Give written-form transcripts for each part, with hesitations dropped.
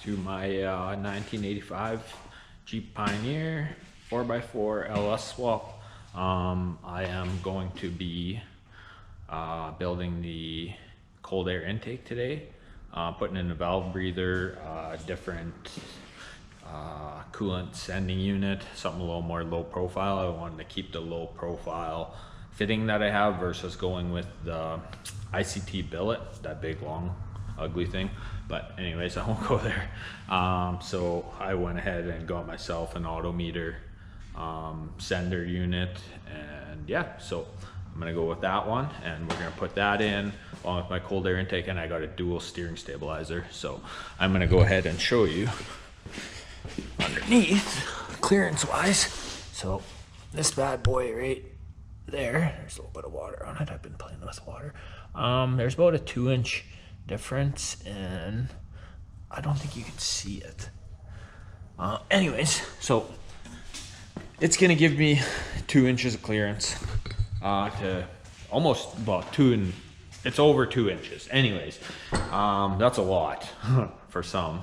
to my 1985 Jeep Pioneer 4x4 LS swap. I am going to be building the cold air intake today, putting in a valve breather, different coolant sending unit, something a little more low profile. I wanted to keep the low profile fitting that I have versus going with the ICT billet, that big long ugly thing. But anyways, I won't go there. So I went ahead and got myself an auto meter sender unit, and yeah, so I'm gonna go with that one, and we're gonna put that in along with my cold air intake, and I got a dual steering stabilizer. So I'm gonna go ahead and show you underneath clearance wise. So this bad boy right there's a little bit of water on it. I've been playing with water. There's about a 2-inch difference, and I don't think you can see it. Anyways, so it's gonna give me 2 inches of clearance to almost about it's over 2 inches. Anyways, that's a lot for some.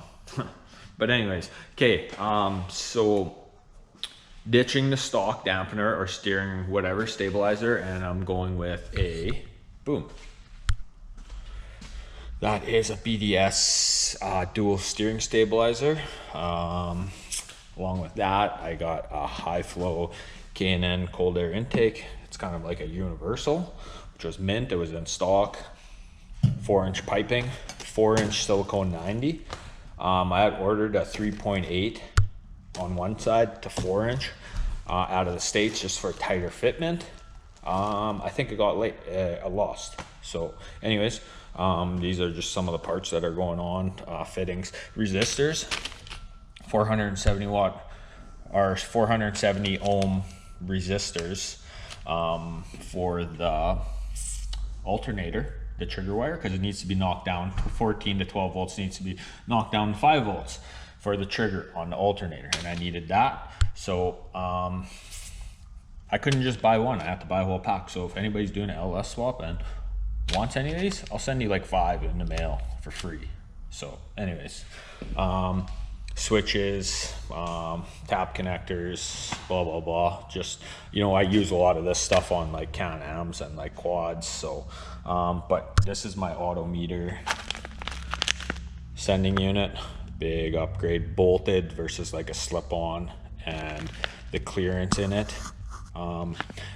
But anyways, okay, so ditching the stock dampener or steering whatever stabilizer, and I'm going with a boom. That is a BDS dual steering stabilizer. Along with that, I got a high flow K&N cold air intake. It's kind of like a universal, which was mint. It was in stock, 4-inch piping, 4-inch silicone 90. I had ordered a 3.8 on one side to 4-inch out of the States just for a tighter fitment. I think it got lost. So anyways, these are just some of the parts that are going on. Fittings, resistors, 470 watt or 470 ohm resistors for the alternator, the trigger wire, because it needs to be knocked down. 14 to 12 volts needs to be knocked down to 5 volts for the trigger on the alternator, and I needed that. So I couldn't just buy one, I had to buy a whole pack. So if anybody's doing an LS swap and wants any of these, I'll send you like 5 in the mail for free. So anyways, switches, tap connectors, blah blah blah. Just, you know, I use a lot of this stuff on like Can-Ams and like quads. So but this is my auto meter sending unit. Big upgrade, bolted versus like a slip-on, and the clearance in it, I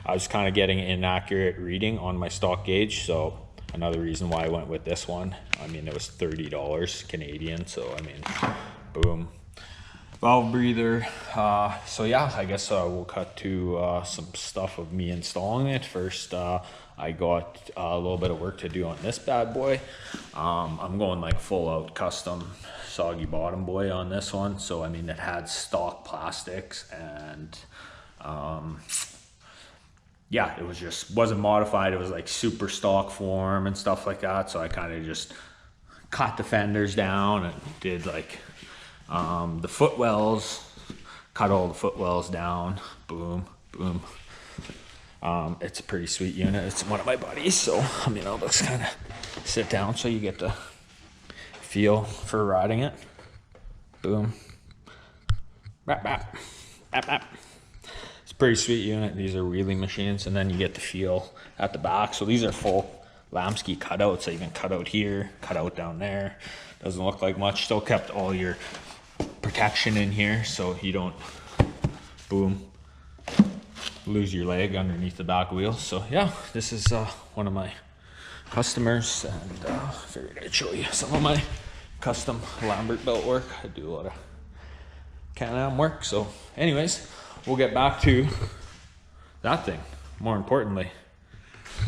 was kind of getting inaccurate reading on my stock gauge, so another reason why I went with this one. I mean, it was $30 Canadian, so I mean, boom. Valve breather. So yeah, I guess we'll cut to some stuff of me installing it. First, I got a little bit of work to do on this bad boy. I'm going like full out custom soggy bottom boy on this one. So I mean, it had stock plastics, and yeah, it was just wasn't modified. It was like super stock form and stuff like that. So I kind of just cut the fenders down and did like the footwells, cut all the footwells down, boom boom. It's a pretty sweet unit. It's one of my buddies, so I mean, I'll just kind of sit down so you get the feel for riding it. Boom, bap bap bap bap. It's a pretty sweet unit. These are wheelie machines, and then you get the feel at the back. So these are full Lamsky cutouts. So you can cut out here, cut out down there. Doesn't look like much. Still kept all your protection in here, so you don't boom lose your leg underneath the back wheel. So yeah, this is one of my customers, and figured I'd show you some of my custom Lambert belt work. I do a lot of Can-Am work. So anyways, we'll get back to that thing. More importantly,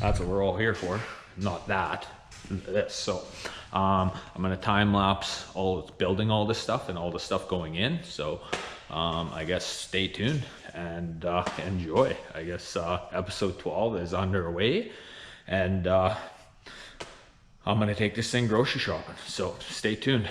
that's what we're all here for, not this. So I'm gonna time lapse building all this stuff and all the stuff going in. So I guess stay tuned and enjoy. I guess episode 12 is underway, and I'm gonna take this thing grocery shopping. So stay tuned.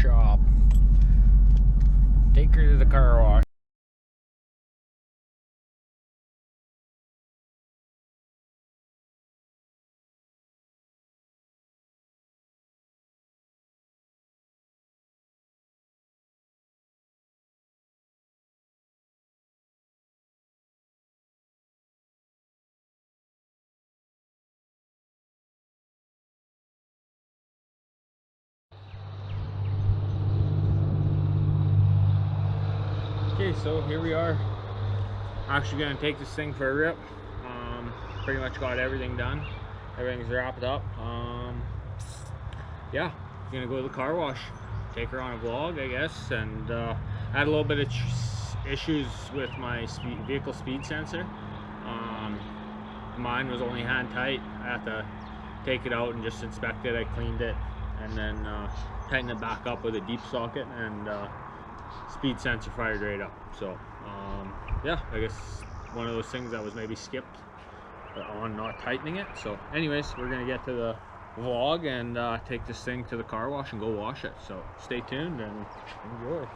shop. Take her to the car wash. Okay, so here we are. Actually gonna take this thing for a rip. Pretty much got everything done. Everything's wrapped up. Yeah, gonna go to the car wash. Take her on a vlog, I guess. And I had a little bit of issues with my vehicle speed sensor. Mine was only hand tight. I had to take it out and just inspect it. I cleaned it and then tightened it back up with a deep socket, and speed sensor fired right up. So yeah, I guess one of those things that was maybe skipped on not tightening it. So anyways, we're gonna get to the vlog and take this thing to the car wash and go wash it. So stay tuned and enjoy.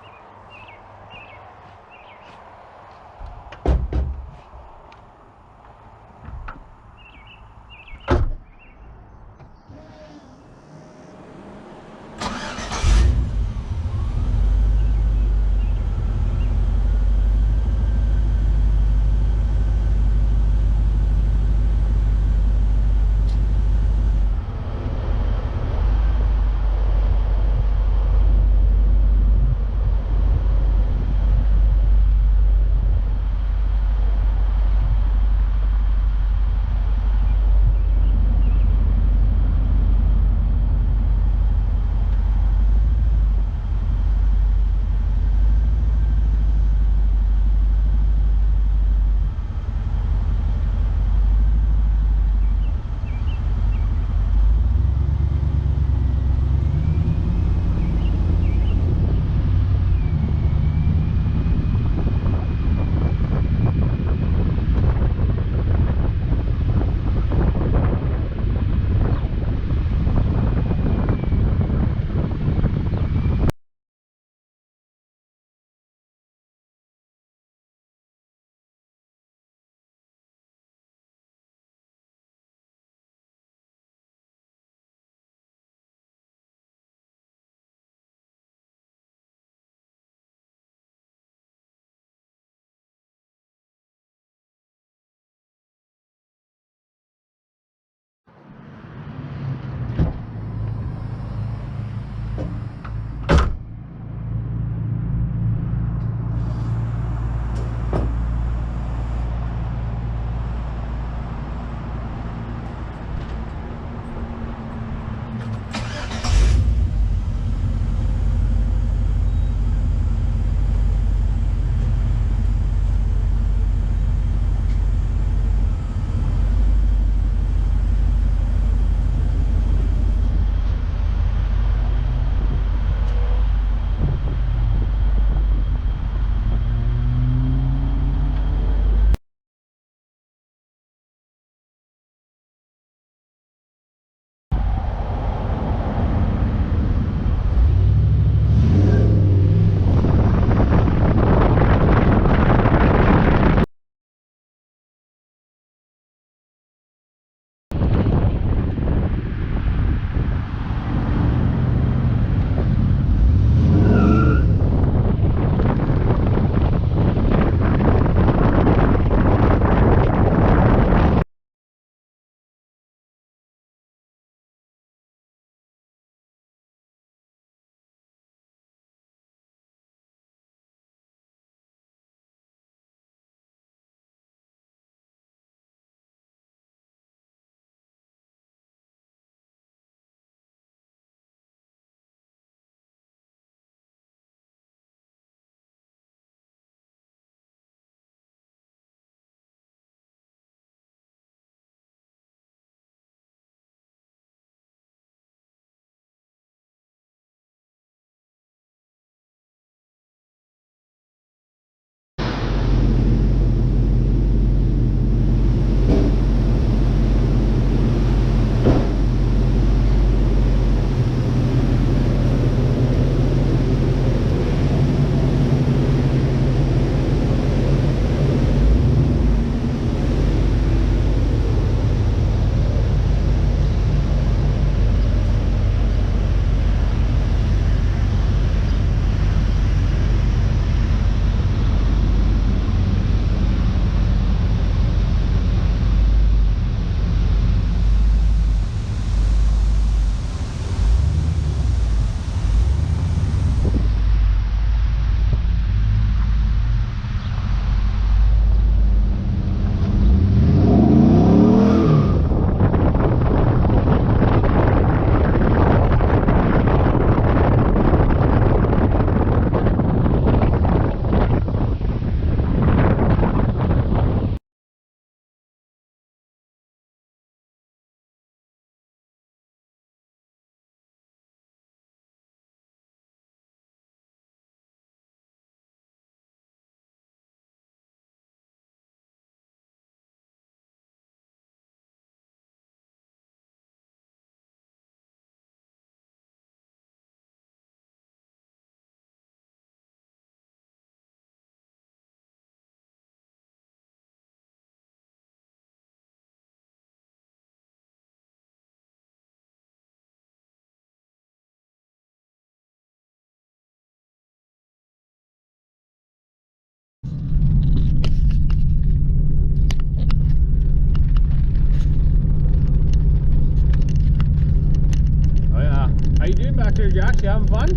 doing back there, Jax? You having fun?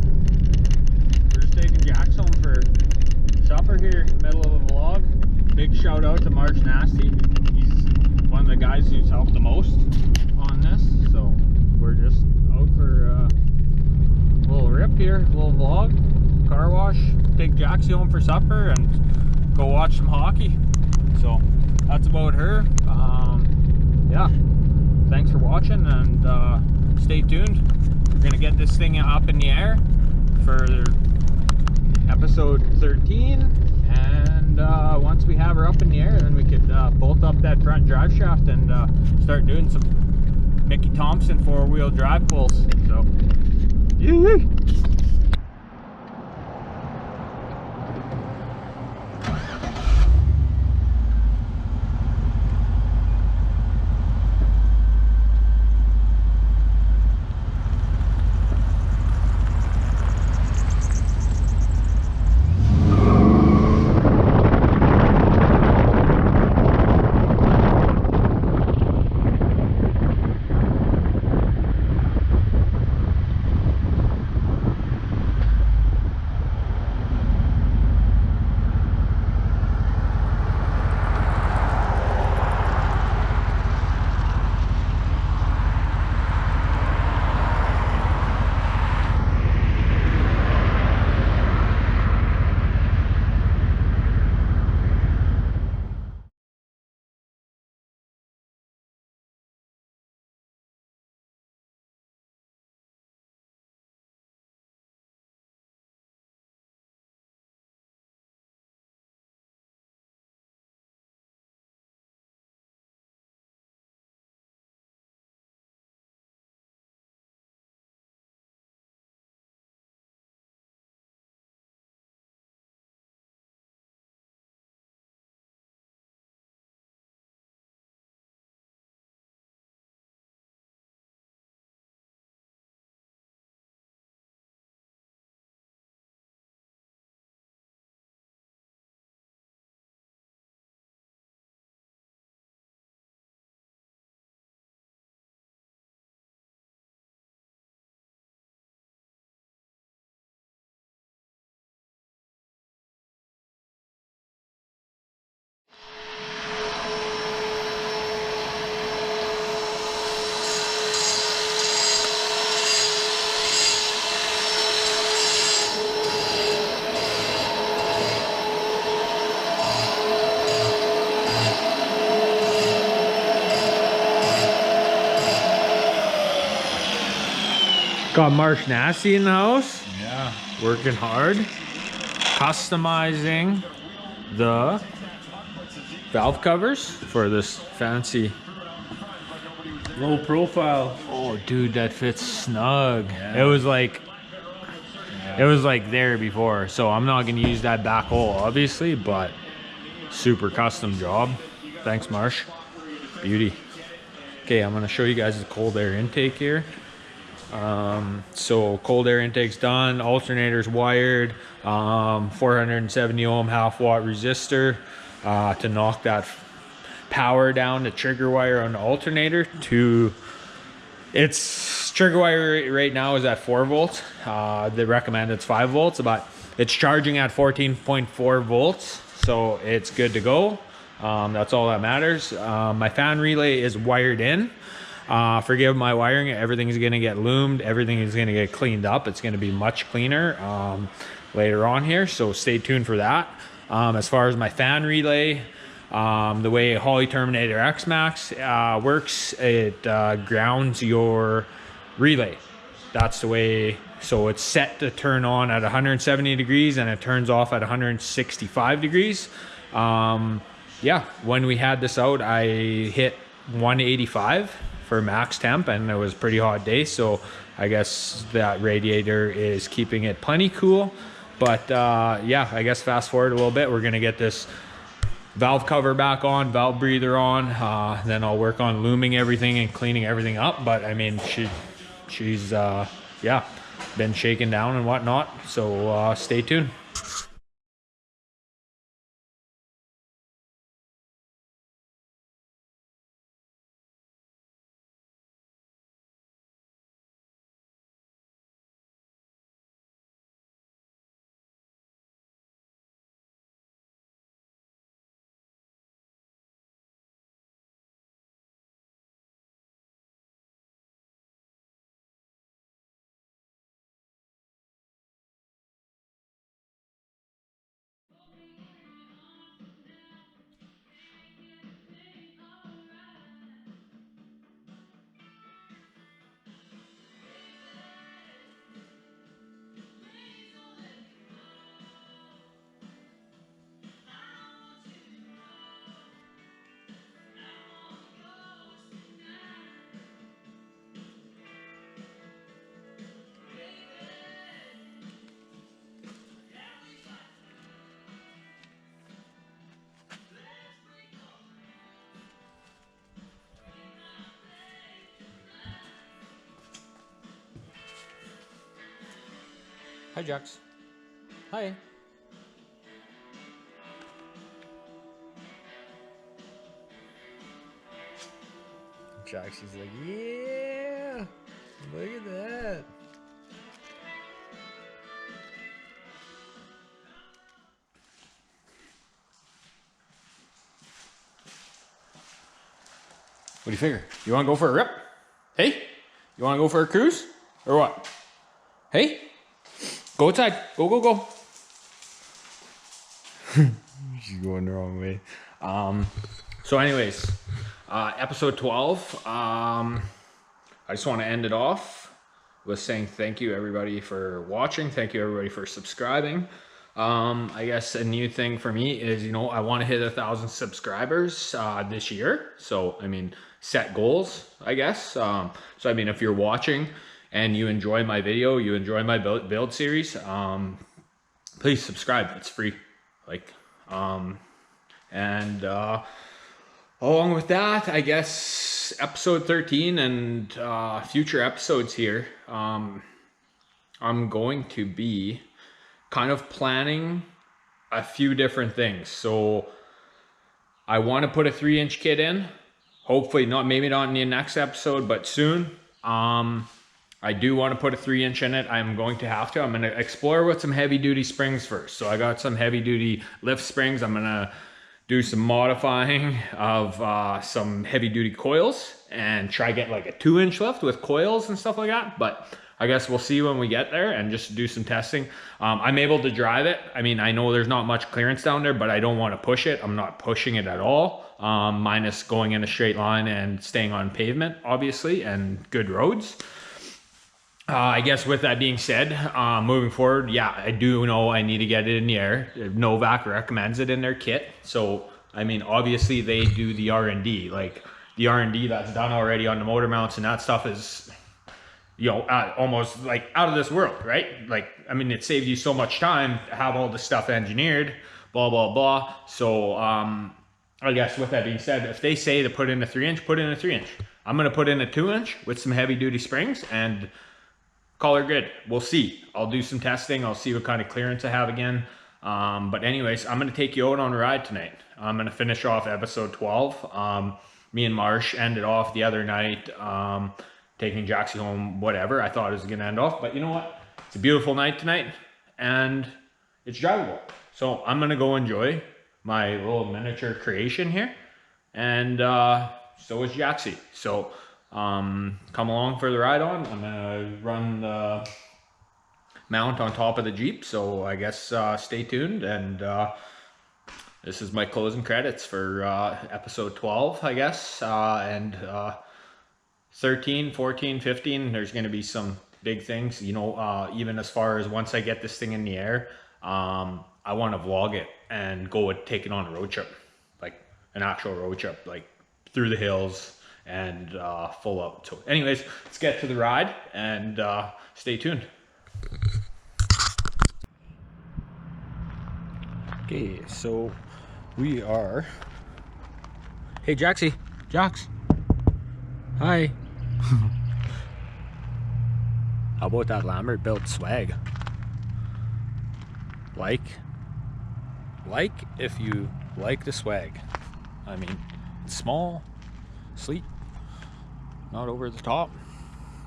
We're just taking Jax home for supper here, middle of a vlog. Big shout out to March Nasty. He's one of the guys who's helped the most on this. So we're just out for a little rip here, a little vlog, car wash, take Jaxie home for supper, and go watch some hockey. So that's about her. Yeah, thanks for watching, and stay tuned. We're gonna get this thing up in the air for episode 13, and once we have her up in the air, then we could bolt up that front drive shaft and start doing some Mickey Thompson four-wheel drive pulls. So yee. Got March Nasty in the house. Yeah. Working hard. Customizing the valve covers for this fancy. Low profile. Oh, dude, that fits snug. Yeah. It was like there before, so I'm not gonna use that back hole, obviously, but super custom job. Thanks, Marsh. Beauty. Okay, I'm gonna show you guys the cold air intake here. So cold air intake's done, alternator's wired, 470 ohm half watt resistor to knock that power down, the trigger wire on the alternator to its trigger wire right now is at 4 volts. They recommend it's 5 volts, but it's charging at 14.4 volts, so it's good to go. That's all that matters. My fan relay is wired in. Forgive my wiring, everything's gonna get loomed, everything is gonna get cleaned up. It's gonna be much cleaner later on here, so stay tuned for that. As far as my fan relay, the way Holley Terminator X-Max works, it grounds your relay. That's the way, so it's set to turn on at 170 degrees and it turns off at 165 degrees. Yeah, when we had this out, I hit 185 for max temp, and it was a pretty hot day, so I guess that radiator is keeping it plenty cool. But yeah, I guess fast forward a little bit, we're gonna get this valve cover back on, valve breather on, then I'll work on looming everything and cleaning everything up. But I mean, she's yeah, been shaken down and whatnot, so stay tuned. Hi, Jax. Hi. Jax is like, yeah, look at that. What do you figure? You want to go for a rip? Hey? You want to go for a cruise? Or what? Hey? Go outside. Go, go, go. She's going the wrong way. So anyways, episode 12. I just want to end it off with saying thank you everybody for watching. Thank you everybody for subscribing. I guess a new thing for me is, you know, I want to hit 1,000 subscribers this year. So, I mean, set goals, I guess. So, I mean, if you're watching and you enjoy my video, you enjoy my build series, please subscribe. It's free. Like, along with that, I guess episode 13 and future episodes here, I'm going to be kind of planning a few different things. So I want to put a 3-inch kit in. Hopefully not, maybe not in the next episode, but soon. I do want to put a 3-inch in it. I'm going to have to. I'm going to explore with some heavy duty springs first. So I got some heavy duty lift springs. I'm going to do some modifying of some heavy duty coils and try get like a 2-inch lift with coils and stuff like that. But I guess we'll see when we get there and just do some testing. I'm able to drive it. I mean, I know there's not much clearance down there, but I don't want to push it. I'm not pushing it at all, minus going in a straight line and staying on pavement, obviously, and good roads. I guess with that being said, moving forward, yeah, I do know I need to get it in the air. Novak recommends it in their kit. So, I mean, obviously they do the R&D. Like, the R&D that's done already on the motor mounts and that stuff is, you know, almost like out of this world, right? Like, I mean, it saves you so much time to have all this stuff engineered, blah, blah, blah. So, I guess with that being said, if they say to put in a 3-inch, put in a 3-inch. I'm going to put in a 2-inch with some heavy duty springs and call her good. We'll see. I'll do some testing. I'll see what kind of clearance I have again. But anyways, I'm going to take you out on a ride tonight. I'm going to finish off episode 12. Me and Marsh ended off the other night, taking Jaxie home, whatever. I thought it was going to end off, but you know what? It's a beautiful night tonight and it's drivable. So I'm going to go enjoy my little miniature creation here. And so is Jaxie. So come along for the ride on. I'm gonna run the mount on top of the Jeep, so I guess stay tuned. And this is my closing credits for episode 12, I guess, and 13, 14, 15. There's gonna be some big things, you know, even as far as once I get this thing in the air, I want to vlog it and go and take it on a road trip, like an actual road trip, like through the hills and full out. So anyways, let's get to the ride and stay tuned. Okay, so we are, hey Jaxie, Jax, hi. How about that Lambert built swag? Like if you like the swag. I mean, it's small, sleek, not over the top,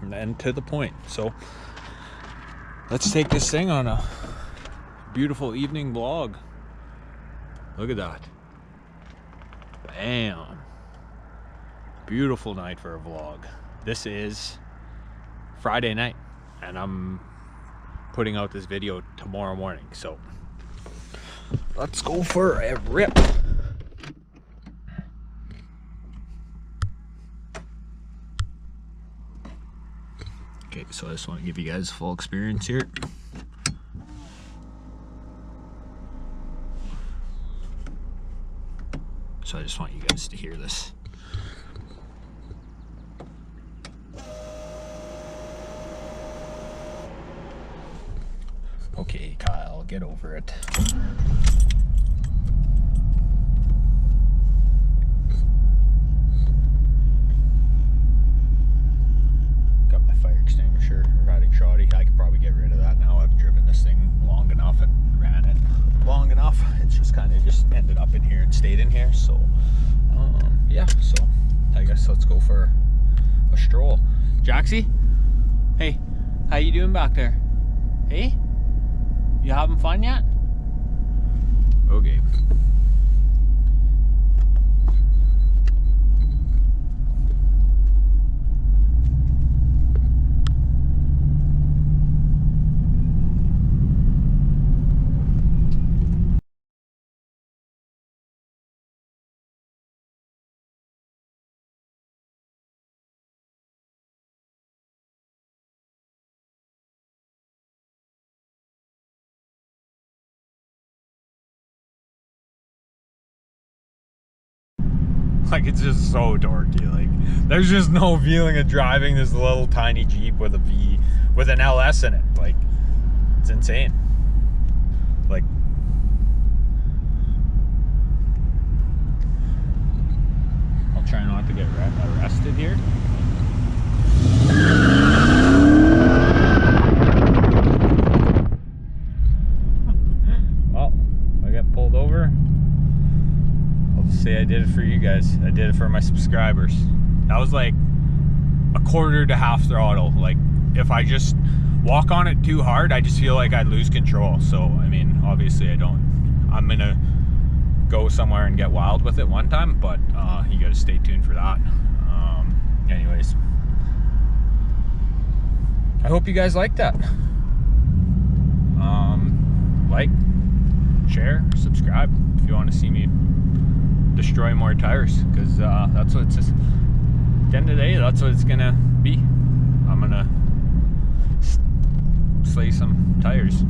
and to the point. So let's take this thing on a beautiful evening vlog. Look at that. Bam. Beautiful night for a vlog. This is Friday night and I'm putting out this video tomorrow morning. So let's go for a rip. Okay, so I just want to give you guys full experience here. So I just want you guys to hear this. Okay, Kyle, get over it. Got my fire extinguisher riding shoddy. I can probably get rid of that now. I've driven this thing long enough and ran it long enough. It's just kind of just ended up in here and stayed in here. So yeah, so I guess let's go for a stroll. Jaxie, hey, how you doing back there? Hey, you having fun yet? Okay. Like, it's just so dorky. Like, there's just no feeling of driving this little tiny Jeep with an LS in it. Like, it's insane. Like, I'll try not to get arrested here. Well, I got pulled over. Say I did it for you guys. I did it for my subscribers. That was like a quarter to half throttle. Like, if I just walk on it too hard, I just feel like I'd lose control. So I mean, obviously I don't. I'm gonna go somewhere and get wild with it one time, but you gotta stay tuned for that. Anyways, I hope you guys like that. Like, share, subscribe if you want to see me destroy more tires, because that's what it's just, at the end of the day, that's what it's gonna be. I'm gonna slay some tires.